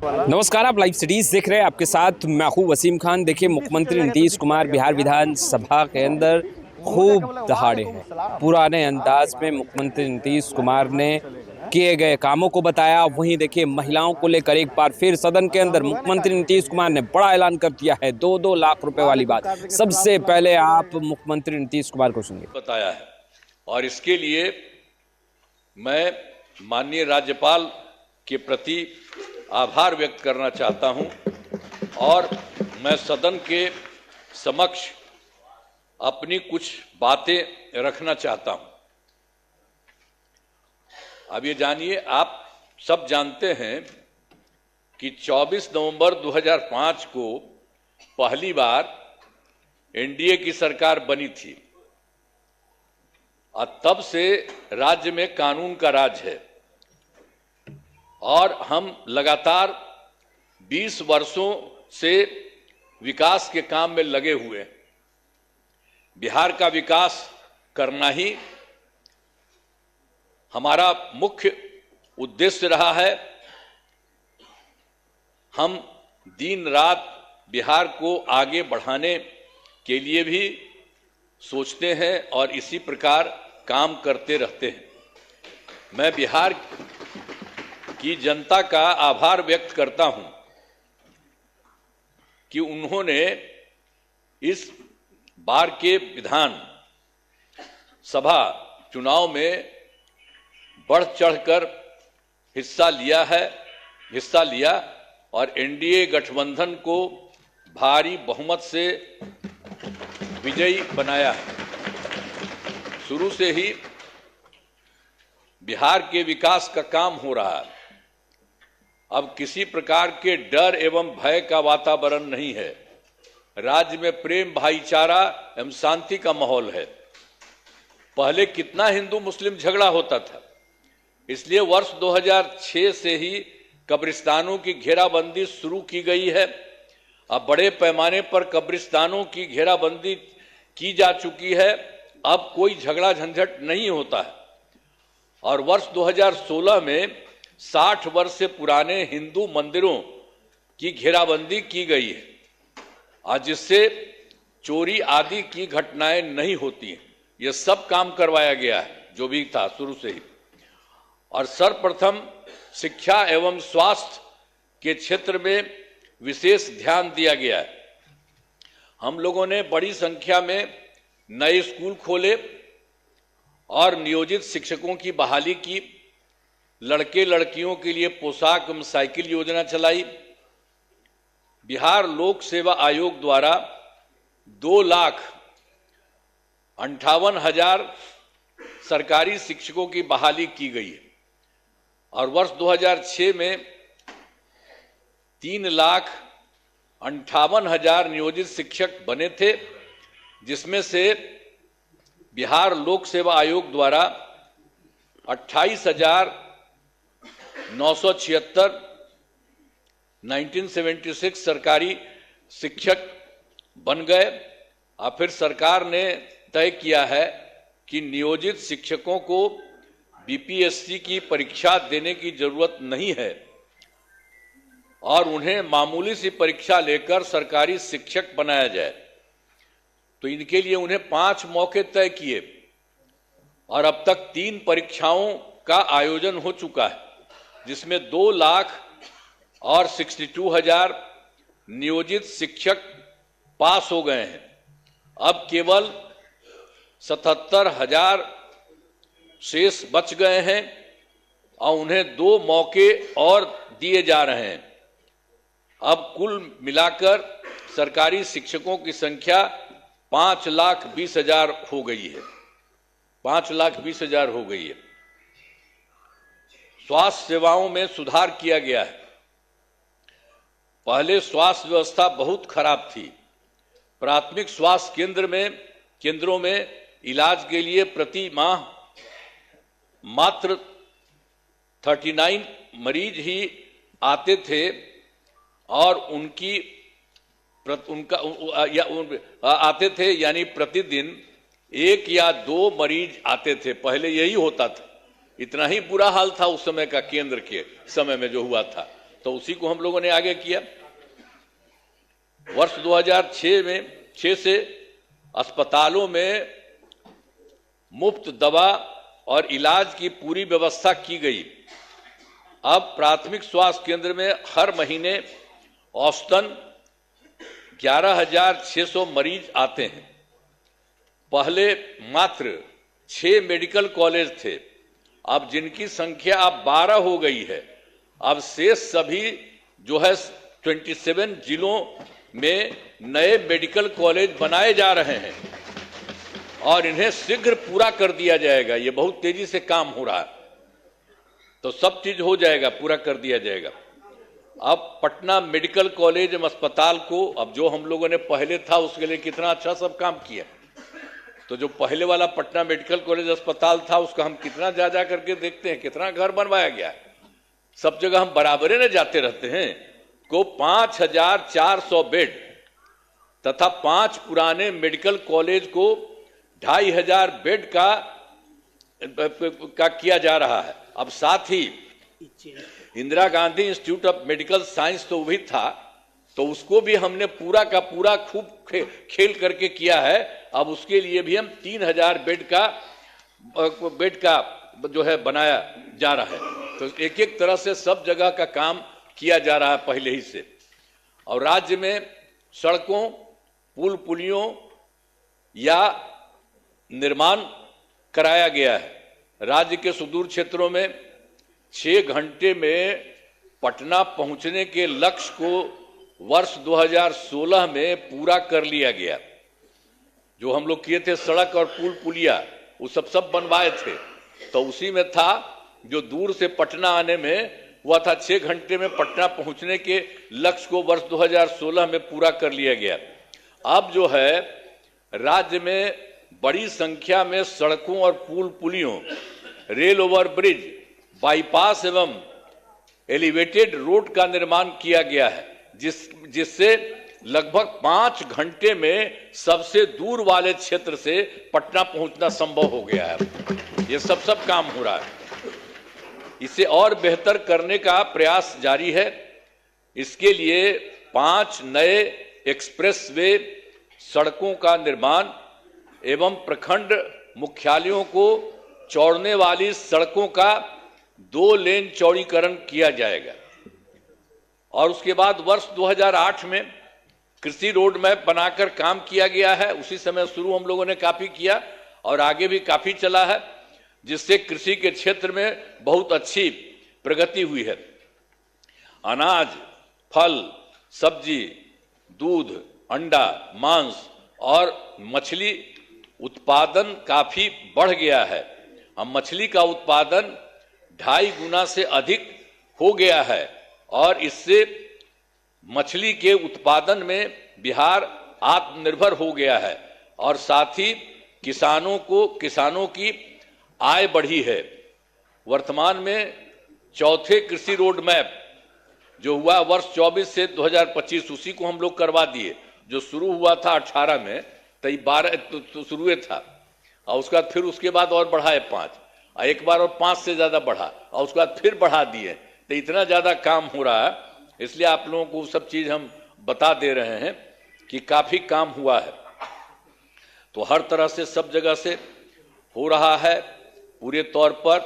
नमस्कार, आप live cities देख रहे हैं। आपके साथ मैं हूं वसीम खान। देखिए, मुख्यमंत्री नीतीश कुमार बिहार विधानसभा के अंदर खूब दहाड़े हैं। पुराने अंदाज में मुख्यमंत्री नीतीश कुमार ने किए गए कामों को बताया। वहीं देखिए, महिलाओं को लेकर एक बार फिर सदन के अंदर मुख्यमंत्री नीतीश कुमार ने बड़ा ऐलान कर दिया है, 2-2 लाख रुपए वाली बात। सबसे पहले आप मुख्यमंत्री नीतीश कुमार को सुनिए। बताया है और इसके लिए मैं माननीय राज्यपाल के प्रति आभार व्यक्त करना चाहता हूं और मैं सदन के समक्ष अपनी कुछ बातें रखना चाहता हूं। अब ये जानिए, आप सब जानते हैं कि 24 नवंबर 2005 को पहली बार एनडीए की सरकार बनी थी और तब से राज्य में कानून का राज है और हम लगातार 20 वर्षों से विकास के काम में लगे हुए हैं। बिहार का विकास करना ही हमारा मुख्य उद्देश्य रहा है। हम दिन रात बिहार को आगे बढ़ाने के लिए भी सोचते हैं और इसी प्रकार काम करते रहते हैं। मैं बिहार की जनता का आभार व्यक्त करता हूं कि उन्होंने इस बार के विधान सभा चुनाव में बढ़ चढ़कर हिस्सा लिया और एनडीए गठबंधन को भारी बहुमत से विजयी बनाया है। शुरू से ही बिहार के विकास का काम हो रहा है। अब किसी प्रकार के डर एवं भय का वातावरण नहीं है। राज्य में प्रेम, भाईचारा एवं शांति का माहौल है। पहले कितना हिंदू मुस्लिम झगड़ा होता था, इसलिए वर्ष 2006 से ही कब्रिस्तानों की घेराबंदी शुरू की गई है। अब बड़े पैमाने पर कब्रिस्तानों की घेराबंदी की जा चुकी है। अब कोई झगड़ा झंझट नहीं होता है और वर्ष 2016 में 60 वर्ष से पुराने हिंदू मंदिरों की घेराबंदी की गई है और जिससे चोरी आदि की घटनाएं नहीं होती हैं। यह सब काम करवाया गया है जो भी था शुरू से ही। और सर्वप्रथम शिक्षा एवं स्वास्थ्य के क्षेत्र में विशेष ध्यान दिया गया है। हम लोगों ने बड़ी संख्या में नए स्कूल खोले और नियोजित शिक्षकों की बहाली की। लड़के लड़कियों के लिए पोशाक एवं साइकिल योजना चलाई। बिहार लोक सेवा आयोग द्वारा 2,58,000 सरकारी शिक्षकों की बहाली की गई है और वर्ष 2006 में 3,58,000 नियोजित शिक्षक बने थे, जिसमें से बिहार लोक सेवा आयोग द्वारा 28,976 1976 सरकारी शिक्षक बन गए। और फिर सरकार ने तय किया है कि नियोजित शिक्षकों को बीपीएससी की परीक्षा देने की जरूरत नहीं है और उन्हें मामूली सी परीक्षा लेकर सरकारी शिक्षक बनाया जाए। तो इनके लिए उन्हें 5 मौके तय किए और अब तक 3 परीक्षाओं का आयोजन हो चुका है, जिसमें 2,62,000 नियोजित शिक्षक पास हो गए हैं। अब केवल 77,000 शेष बच गए हैं और उन्हें 2 मौके और दिए जा रहे हैं। अब कुल मिलाकर सरकारी शिक्षकों की संख्या 5,20,000 हो गई है। 5,20,000 हो गई है। स्वास्थ्य सेवाओं में सुधार किया गया है। पहले स्वास्थ्य व्यवस्था बहुत खराब थी। प्राथमिक स्वास्थ्य केंद्रों में इलाज के लिए प्रति माह मात्र 39 मरीज ही आते थे और आते थे यानी प्रतिदिन 1 या 2 मरीज आते थे। पहले यही होता था। इतना ही बुरा हाल था उस समय का, केंद्र के समय में जो हुआ था। तो उसी को हम लोगों ने आगे किया। वर्ष 2006 से अस्पतालों में मुफ्त दवा और इलाज की पूरी व्यवस्था की गई। अब प्राथमिक स्वास्थ्य केंद्र में हर महीने औसतन 11,600 मरीज आते हैं। पहले मात्र 6 मेडिकल कॉलेज थे, अब जिनकी संख्या अब 12 हो गई है। अब शेष सभी जो है 27 जिलों में नए मेडिकल कॉलेज बनाए जा रहे हैं और इन्हें शीघ्र पूरा कर दिया जाएगा। ये बहुत तेजी से काम हो रहा है, तो सब चीज हो जाएगा, पूरा कर दिया जाएगा। अब पटना मेडिकल कॉलेज एवं अस्पताल को, अब जो हम लोगों ने पहले था उसके लिए कितना अच्छा सब काम किया। तो जो पहले वाला पटना मेडिकल कॉलेज अस्पताल था उसका हम कितना जा करके देखते हैं, कितना घर बनवाया गया है। सब जगह हम बराबरे न जाते रहते हैं। को 5,400 बेड तथा 5 पुराने मेडिकल कॉलेज को 2,500 बेड का किया जा रहा है। अब साथ ही Indira Gandhi Institute of Medical Science तो भी था, तो उसको भी हमने पूरा का पूरा खूब खेल करके किया है। अब उसके लिए भी हम 3,000 बेड का जो है बनाया जा रहा है। तो एक एक तरह से सब जगह का काम किया जा रहा है पहले ही से। और राज्य में सड़कों, पुल पुलियों या निर्माण कराया गया है। राज्य के सुदूर क्षेत्रों में 6 घंटे में पटना पहुंचने के लक्ष्य को वर्ष 2016 में पूरा कर लिया गया। जो हम लोग किए थे सड़क और पुल पुलिया, वो सब बनवाए थे, तो उसी में था जो दूर से पटना आने में हुआ था 6 घंटे में पटना पहुंचने के लक्ष्य को वर्ष 2016 में पूरा कर लिया गया। अब जो है राज्य में बड़ी संख्या में सड़कों और पुल पुलियों, रेल ओवर ब्रिज, बाईपास एवं एलिवेटेड रोड का निर्माण किया गया है, जिससे लगभग 5 घंटे में सबसे दूर वाले क्षेत्र से पटना पहुंचना संभव हो गया है। ये सब काम हो रहा है। इसे और बेहतर करने का प्रयास जारी है। इसके लिए 5 नए एक्सप्रेसवे सड़कों का निर्माण एवं प्रखंड मुख्यालयों को जोड़ने वाली सड़कों का 2 लेन चौड़ीकरण किया जाएगा। और उसके बाद वर्ष 2008 में कृषि रोड मैप बनाकर काम किया गया है। उसी समय शुरू हम लोगों ने काफी किया और आगे भी काफी चला है, जिससे कृषि के क्षेत्र में बहुत अच्छी प्रगति हुई है। अनाज, फल, सब्जी, दूध, अंडा, मांस और मछली उत्पादन काफी बढ़ गया है। अब मछली का उत्पादन 2.5 गुना से अधिक हो गया है और इससे मछली के उत्पादन में बिहार आत्मनिर्भर हो गया है और साथ ही किसानों की आय बढ़ी है। वर्तमान में चौथे कृषि रोड मैप जो हुआ वर्ष 24 से 2025, उसी को हम लोग करवा दिए। जो शुरू हुआ था 18 में, तो 12 तो शुरू था और उसके बाद और बढ़ाए 5, और एक बार और 5 से ज्यादा बढ़ा और उसके बाद फिर बढ़ा दिए। तो इतना ज्यादा काम हो रहा है, इसलिए आप लोगों को सब चीज हम बता दे रहे हैं कि काफी काम हुआ है। तो हर तरह से सब जगह से हो रहा है पूरे तौर पर।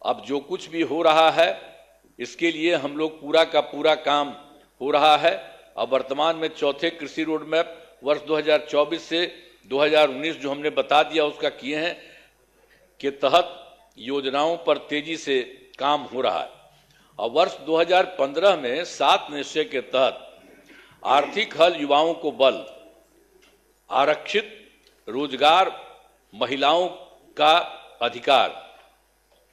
अब जो कुछ भी हो रहा है इसके लिए हम लोग पूरा का पूरा काम हो रहा है। अब वर्तमान में चौथे कृषि रोड मैप वर्ष 2024 से 2019 जो हमने बता दिया उसका किए हैं के तहत योजनाओं पर तेजी से काम हो रहा है। और वर्ष 2015 में 7 निश्चय के तहत आर्थिक हल, युवाओं को बल, आरक्षित रोजगार, महिलाओं का अधिकार,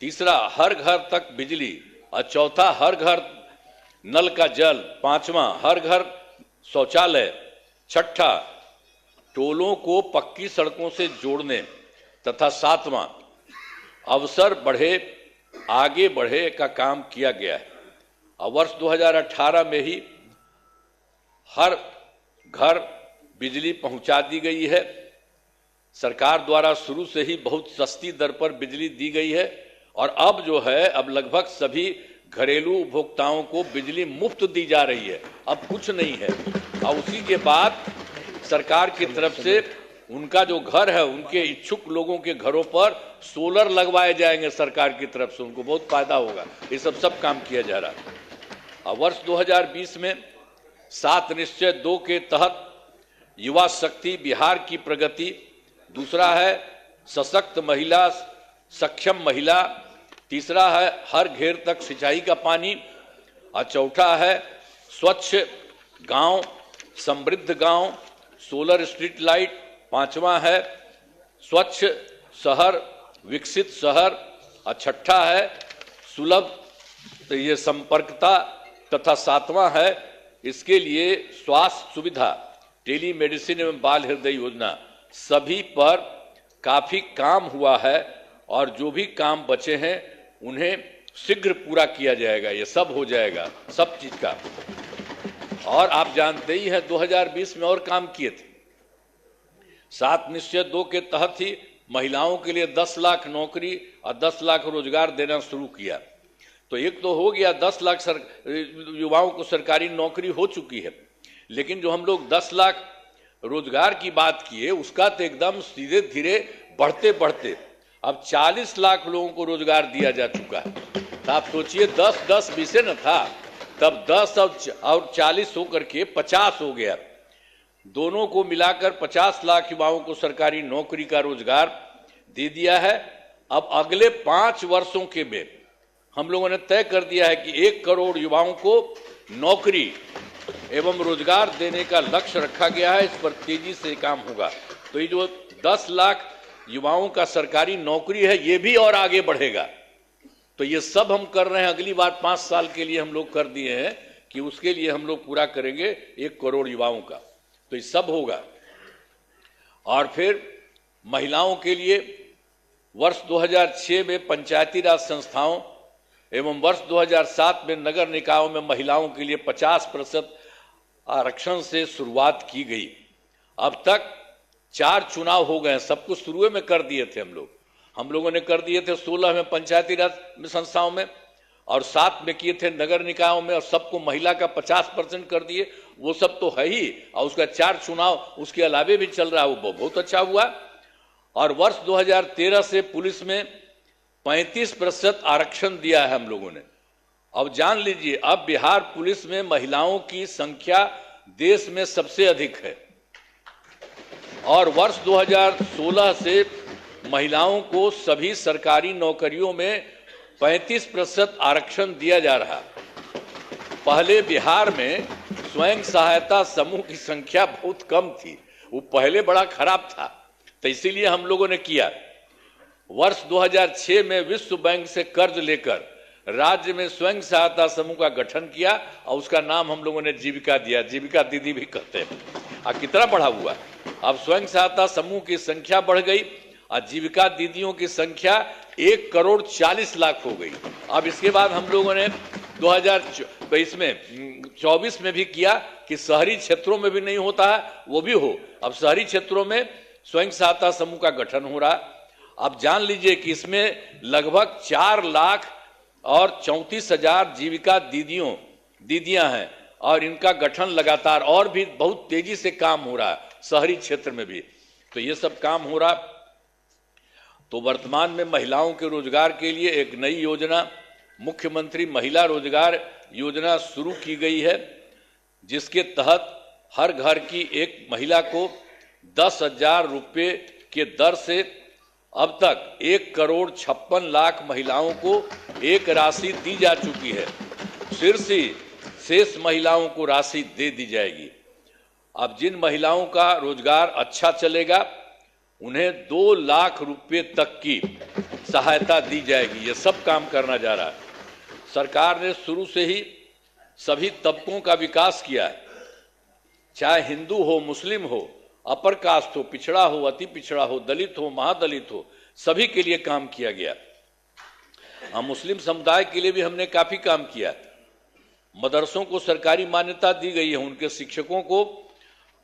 तीसरा हर घर तक बिजली, और चौथा हर घर नल का जल, पांचवा हर घर शौचालय, छठा टोलों को पक्की सड़कों से जोड़ने तथा सातवां अवसर बढ़े आगे बढ़े का काम किया गया है। और वर्ष 2018 में ही हर घर बिजली पहुंचा दी गई है। सरकार द्वारा शुरू से ही बहुत सस्ती दर पर बिजली दी गई है और अब जो है अब लगभग सभी घरेलू उपभोक्ताओं को बिजली मुफ्त दी जा रही है, अब कुछ नहीं है। और उसी के बाद सरकार की तरफ से उनका जो घर है, उनके इच्छुक लोगों के घरों पर सोलर लगवाए जाएंगे सरकार की तरफ से, उनको बहुत फायदा होगा। ये सब काम किया जा रहा है। और वर्ष 2020 में 7 निश्चय 2 के तहत युवा शक्ति बिहार की प्रगति, दूसरा है सशक्त महिला, सक्षम महिला, तीसरा है हर घेर तक सिंचाई का पानी, और चौथा है स्वच्छ गांव, समृद्ध गांव, सोलर स्ट्रीट लाइट, पांचवा है स्वच्छ शहर, विकसित शहर, और छठा है सुलभ ये संपर्कता, तथा सातवां है इसके लिए स्वास्थ्य सुविधा, टेली मेडिसिन एवं बाल हृदय योजना। सभी पर काफी काम हुआ है और जो भी काम बचे हैं उन्हें शीघ्र पूरा किया जाएगा। ये सब हो जाएगा, सब चीज का। और आप जानते ही हैं 2020 में और काम किए थे। 7 निश्चय 2 के तहत ही महिलाओं के लिए 10 लाख नौकरी और 10 लाख रोजगार देना शुरू किया। तो एक तो हो गया, 10 लाख युवाओं को सरकारी नौकरी हो चुकी है, लेकिन जो हम लोग 10 लाख रोजगार की बात किए उसका तो एकदम सीधे धीरे बढ़ते बढ़ते अब 40 लाख लोगों को रोजगार दिया जा चुका है। तो आप सोचिए 10-10 बीसे न था, तब 10 और 40 होकर के 50 हो गया। दोनों को मिलाकर 50 लाख युवाओं को सरकारी नौकरी का रोजगार दे दिया है। अब अगले 5 वर्षों के में हम लोगों ने तय कर दिया है कि 1 करोड़ युवाओं को नौकरी एवं रोजगार देने का लक्ष्य रखा गया है। इस पर तेजी से काम होगा। तो ये जो 10 लाख युवाओं का सरकारी नौकरी है, ये भी और आगे बढ़ेगा। तो ये सब हम कर रहे हैं। अगली बार 5 साल के लिए हम लोग कर दिए हैं कि उसके लिए हम लोग पूरा करेंगे 1 करोड़ युवाओं का। तो ये सब होगा। और फिर महिलाओं के लिए वर्ष 2006 में पंचायती राज संस्थाओं एवं वर्ष 2007 में नगर निकायों में महिलाओं के लिए 50% आरक्षण से शुरुआत की गई। अब तक 4 चुनाव हो गए। सब कुछ शुरू में कर दिए थे हम लोगों ने कर दिए थे 16 में पंचायती राज संस्थाओं में और 7 में किए थे नगर निकायों में, और सबको महिला का 50% कर दिए। वो सब तो है ही, और उसका 4 चुनाव उसके अलावे भी चल रहा है, वो बहुत अच्छा हुआ। और वर्ष 2013 से पुलिस में 35% आरक्षण दिया है हम लोगों ने। अब जान लीजिए, अब बिहार पुलिस में महिलाओं की संख्या देश में सबसे अधिक है। और वर्ष 2016 से महिलाओं को सभी सरकारी नौकरियों में 35% आरक्षण दिया जा रहा। पहले बिहार में स्वयं सहायता समूह की संख्या बहुत कम थी, वो पहले बड़ा खराब था, तो इसीलिए हम लोगों ने किया। वर्ष 2006 में विश्व बैंक से कर्ज लेकर राज्य में स्वयं सहायता समूह का गठन किया और उसका नाम हम लोगों ने जीविका दिया। जीविका दीदी भी कहते हैं। और कितना बढ़ा हुआ, अब स्वयं सहायता समूह की संख्या बढ़ गई और जीविका दीदियों की संख्या 1 करोड़ 40 लाख हो गई। अब इसके बाद हम लोगों ने 2024 में भी किया कि शहरी क्षेत्रों में भी नहीं होता है, वो भी हो। अब शहरी क्षेत्रों में स्वयं सहायता समूह का गठन हो रहा। अब जान लीजिए कि इसमें लगभग 4 लाख और 34,000 जीविका दीदियां हैं और इनका गठन लगातार और भी बहुत तेजी से काम हो रहा है शहरी क्षेत्र में भी। तो ये सब काम हो रहा। तो वर्तमान में महिलाओं के रोजगार के लिए एक नई योजना, मुख्यमंत्री महिला रोजगार योजना शुरू की गई है, जिसके तहत हर घर की एक महिला को 10,000 रुपये के दर से अब तक 1 करोड़ 56 लाख महिलाओं को एक राशि दी जा चुकी है। शेष महिलाओं को राशि दे दी जाएगी। अब जिन महिलाओं का रोजगार अच्छा चलेगा उन्हें 2 लाख रुपए तक की सहायता दी जाएगी। ये सब काम करना जा रहा है। सरकार ने शुरू से ही सभी तबकों का विकास किया है, चाहे हिंदू हो, मुस्लिम हो, अपर कास्ट हो, पिछड़ा हो, अति पिछड़ा हो, दलित हो, महादलित हो, सभी के लिए काम किया गया। हम मुस्लिम समुदाय के लिए भी हमने काफी काम किया। मदरसों को सरकारी मान्यता दी गई है, उनके शिक्षकों को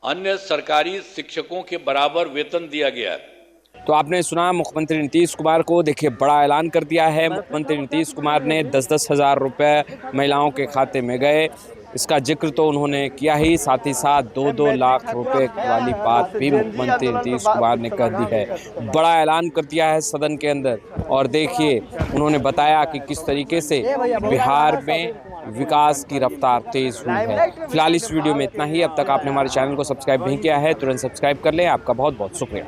अन्य सरकारी शिक्षकों के बराबर वेतन दिया गया है। तो आपने सुना मुख्यमंत्री नीतीश कुमार को, देखिए बड़ा ऐलान कर दिया है मुख्यमंत्री नीतीश कुमार ने। 10-10 हज़ार रुपये महिलाओं के खाते में गए, इसका जिक्र तो उन्होंने किया ही, साथ ही साथ 2-2 लाख रुपए वाली बात भी मुख्यमंत्री नीतीश कुमार ने कह दी है। बड़ा ऐलान कर दिया है सदन के अंदर। और देखिए उन्होंने बताया कि किस तरीके से बिहार में विकास की रफ्तार तेज हुई है। फिलहाल इस वीडियो में इतना ही। अब तक आपने हमारे चैनल को सब्सक्राइब नहीं किया है, तुरंत सब्सक्राइब कर लें। आपका बहुत बहुत शुक्रिया।